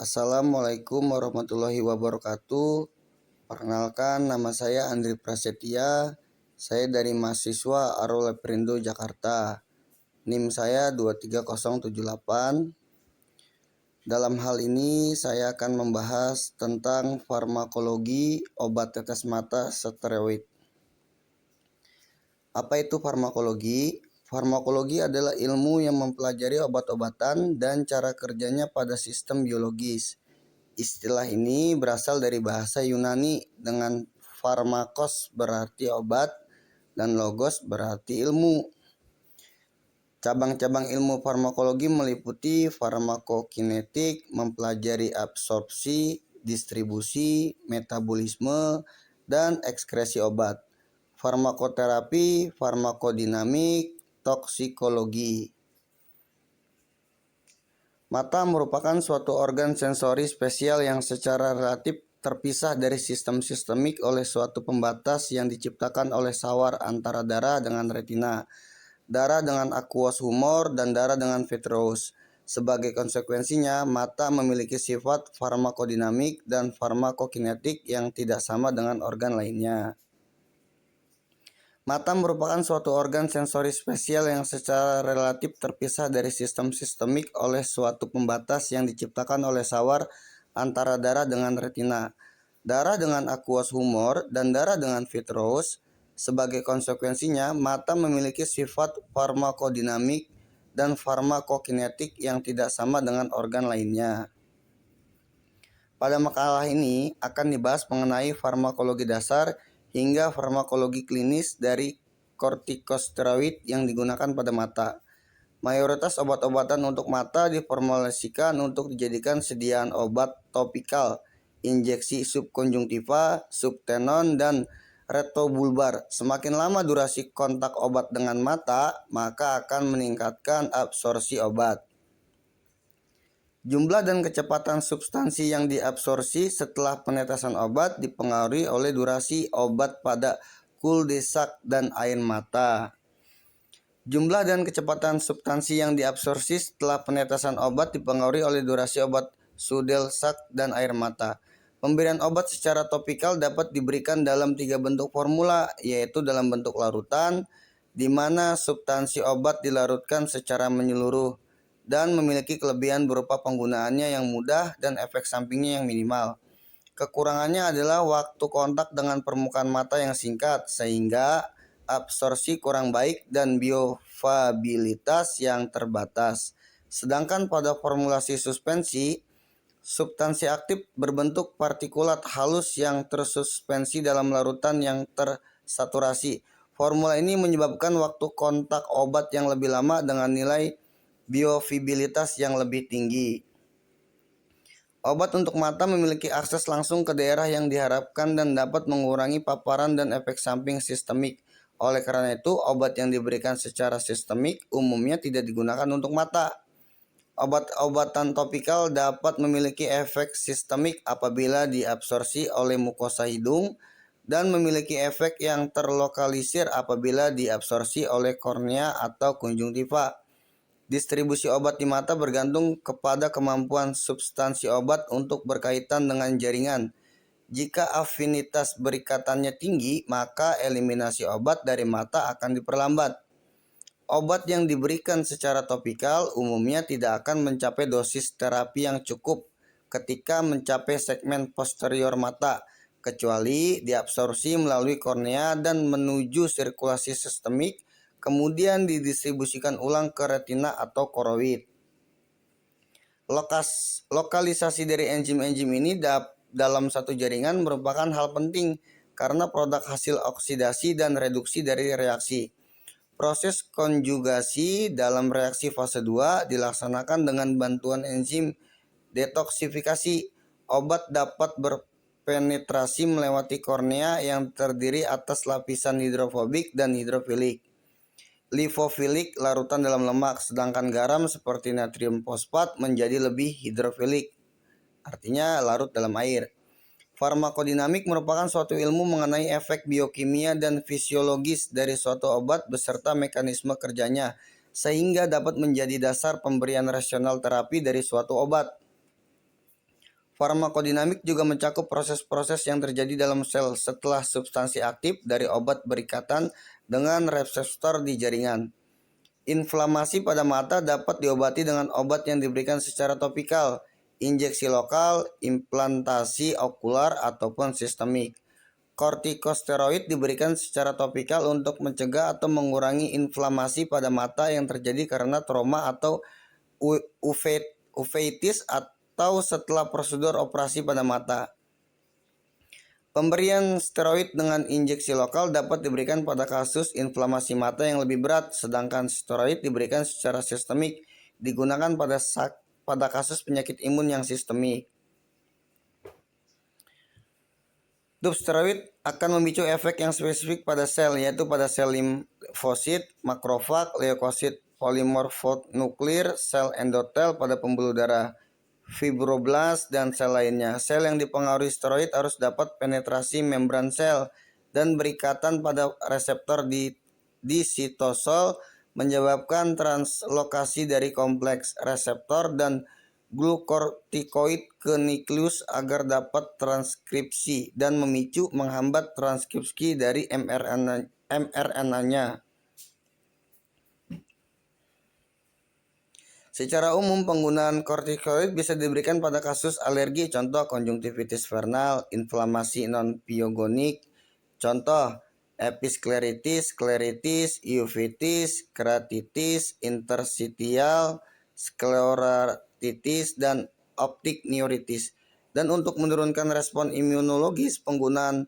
Assalamualaikum warahmatullahi wabarakatuh. Perkenalkan, nama saya Andri Prasetya. Saya dari mahasiswa Arul Perindo Jakarta. NIM saya 23078. Dalam hal ini saya akan membahas tentang farmakologi obat tetes mata steroid. Apa itu farmakologi? Farmakologi adalah ilmu yang mempelajari obat-obatan dan cara kerjanya pada sistem biologis. Istilah ini berasal dari bahasa Yunani dengan pharmakos berarti obat dan logos berarti ilmu. Cabang-cabang ilmu farmakologi meliputi farmakokinetik, mempelajari absorpsi, distribusi, metabolisme, dan ekskresi obat. Farmakoterapi, farmakodinamik, toksikologi. Mata merupakan suatu organ sensori spesial yang secara relatif terpisah dari sistem sistemik oleh suatu pembatas yang diciptakan oleh sawar antara darah dengan retina, darah dengan aqueous humor, dan darah dengan vitreous. Sebagai konsekuensinya, mata memiliki sifat farmakodinamik dan farmakokinetik yang tidak sama dengan organ lainnya. Mata merupakan suatu organ sensori spesial yang secara relatif terpisah dari sistem sistemik oleh suatu pembatas yang diciptakan oleh sawar antara darah dengan retina, darah dengan aqueous humor, dan darah dengan vitreous. Sebagai konsekuensinya, mata memiliki sifat farmakodinamik dan farmakokinetik yang tidak sama dengan organ lainnya. Pada makalah ini akan dibahas mengenai farmakologi dasar hingga farmakologi klinis dari kortikosteroid yang digunakan pada mata. Mayoritas obat-obatan untuk mata diformulasikan untuk dijadikan sediaan obat topikal, injeksi subkonjungtiva, subtenon, dan retobulbar. Semakin lama durasi kontak obat dengan mata, maka akan meningkatkan absorpsi obat. Jumlah dan kecepatan substansi yang diabsorpsi setelah penetesan obat dipengaruhi oleh durasi obat pada cul-de-sac dan air mata. Jumlah dan kecepatan substansi yang diabsorpsi setelah penetesan obat dipengaruhi oleh durasi obat Sudelsac dan air mata. Pemberian obat secara topikal dapat diberikan dalam 3 bentuk formula, yaitu dalam bentuk larutan, di mana substansi obat dilarutkan secara menyeluruh dan memiliki kelebihan berupa penggunaannya yang mudah dan efek sampingnya yang minimal. Kekurangannya adalah waktu kontak dengan permukaan mata yang singkat, sehingga absorpsi kurang baik dan biofabilitas yang terbatas. Sedangkan pada formulasi suspensi, substansi aktif berbentuk partikulat halus yang tersuspensi dalam larutan yang tersaturasi. Formula ini menyebabkan waktu kontak obat yang lebih lama dengan nilai biofabilitas yang lebih tinggi. Obat untuk mata memiliki akses langsung ke daerah yang diharapkan dan dapat mengurangi paparan dan efek samping sistemik. Oleh karena itu, obat yang diberikan secara sistemik umumnya tidak digunakan untuk mata. Obat-obatan topikal dapat memiliki efek sistemik apabila diabsorpsi oleh mukosa hidung dan memiliki efek yang terlokalisir apabila diabsorpsi oleh kornea atau konjungtiva. Distribusi obat di mata bergantung kepada kemampuan substansi obat untuk berkaitan dengan jaringan. Jika afinitas berikatannya tinggi, maka eliminasi obat dari mata akan diperlambat. Obat yang diberikan secara topikal umumnya tidak akan mencapai dosis terapi yang cukup ketika mencapai segmen posterior mata, kecuali diabsorpsi melalui kornea dan menuju sirkulasi sistemik, kemudian didistribusikan ulang ke retina atau koroid. Lokalisasi dari enzim-enzim ini dalam satu jaringan merupakan hal penting karena produk hasil oksidasi dan reduksi dari reaksi. Proses konjugasi dalam reaksi fase 2 dilaksanakan dengan bantuan enzim detoksifikasi. Obat dapat berpenetrasi melewati kornea yang terdiri atas lapisan hidrofobik dan hidrofilik. Lipofilik larutan dalam lemak, sedangkan garam seperti natrium fosfat menjadi lebih hidrofilik, artinya larut dalam air. Farmakodinamik merupakan suatu ilmu mengenai efek biokimia dan fisiologis dari suatu obat beserta mekanisme kerjanya, sehingga dapat menjadi dasar pemberian rasional terapi dari suatu obat. Farmakodinamik juga mencakup proses-proses yang terjadi dalam sel setelah substansi aktif dari obat berikatan dengan reseptor di jaringan. Inflamasi pada mata dapat diobati dengan obat yang diberikan secara topikal, injeksi lokal, implantasi okular, ataupun sistemik. Kortikosteroid diberikan secara topikal untuk mencegah atau mengurangi inflamasi pada mata yang terjadi karena trauma atau uveitis atau setelah prosedur operasi pada mata. Pemberian steroid dengan injeksi lokal dapat diberikan pada kasus inflamasi mata yang lebih berat, sedangkan steroid diberikan secara sistemik digunakan pada kasus penyakit imun yang sistemik. Dop steroid akan memicu efek yang spesifik pada sel, yaitu pada sel limfosit, makrofag, leukosit, polimorfonuklir, sel endotel pada pembuluh darah, fibroblast, dan sel lainnya. Sel yang dipengaruhi steroid harus dapat penetrasi membran sel dan berikatan pada reseptor di sitosol, menyebabkan translokasi dari kompleks reseptor dan glukortikoid ke nukleus agar dapat transkripsi dan menghambat transkripsi dari mRNA-nya. Secara umum, penggunaan kortikoid bisa diberikan pada kasus alergi, contoh konjungtivitis vernal, inflamasi non-pyogonik, contoh episkleritis, skleritis, uveitis, keratitis, interstitial, skleratitis, dan optik neuritis. Dan untuk menurunkan respon imunologis, penggunaan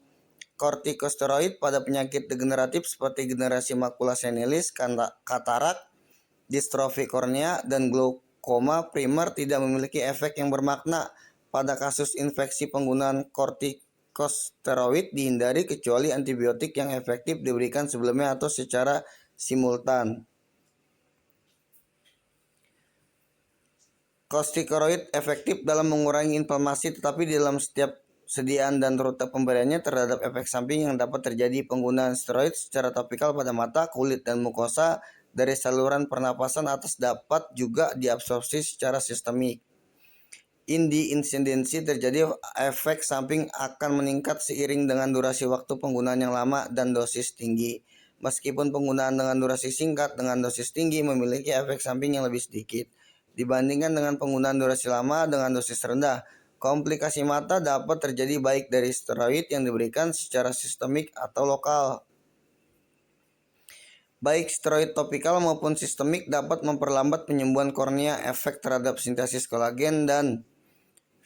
kortikosteroid pada penyakit degeneratif seperti generasi makula senilis, katarak, distrofi kornea, dan glaukoma primer tidak memiliki efek yang bermakna. Pada kasus infeksi, penggunaan kortikosteroid dihindari kecuali antibiotik yang efektif diberikan sebelumnya atau secara simultan. Kortikosteroid efektif dalam mengurangi inflamasi, tetapi di dalam setiap sediaan dan rute pemberiannya terhadap efek samping yang dapat terjadi. Penggunaan steroid secara topikal pada mata, kulit, dan mukosa dari saluran pernapasan atas dapat juga diabsorpsi secara sistemik. Insidensi terjadi efek samping akan meningkat seiring dengan durasi waktu penggunaan yang lama dan dosis tinggi. Meskipun penggunaan dengan durasi singkat dengan dosis tinggi memiliki efek samping yang lebih sedikit dibandingkan dengan penggunaan durasi lama dengan dosis rendah. Komplikasi mata dapat terjadi baik dari steroid yang diberikan secara sistemik atau lokal. Baik steroid topikal maupun sistemik dapat memperlambat penyembuhan kornea. Efek terhadap sintesis kolagen dan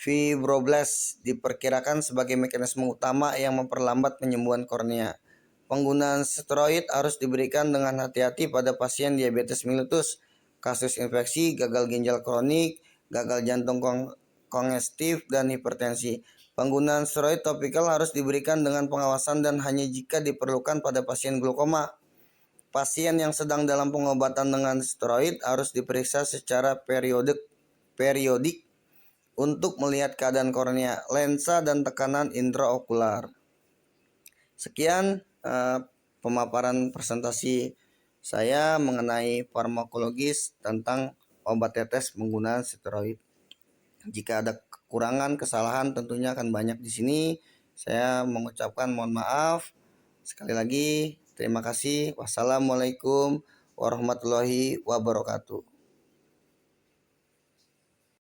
fibroblast diperkirakan sebagai mekanisme utama yang memperlambat penyembuhan kornea. Penggunaan steroid harus diberikan dengan hati-hati pada pasien diabetes mellitus, kasus infeksi, gagal ginjal kronik, gagal jantung kongestif, dan hipertensi. Penggunaan steroid topikal harus diberikan dengan pengawasan dan hanya jika diperlukan pada pasien glaukoma. Pasien yang sedang dalam pengobatan dengan steroid harus diperiksa secara periodik untuk melihat keadaan kornea, lensa, dan tekanan intraokular. Sekian pemaparan presentasi saya mengenai farmakologis tentang obat tetes penggunaan steroid. Jika ada kekurangan, kesalahan tentunya akan banyak di sini. Saya mengucapkan mohon maaf. Sekali lagi, terima kasih. Wassalamualaikum warahmatullahi wabarakatuh.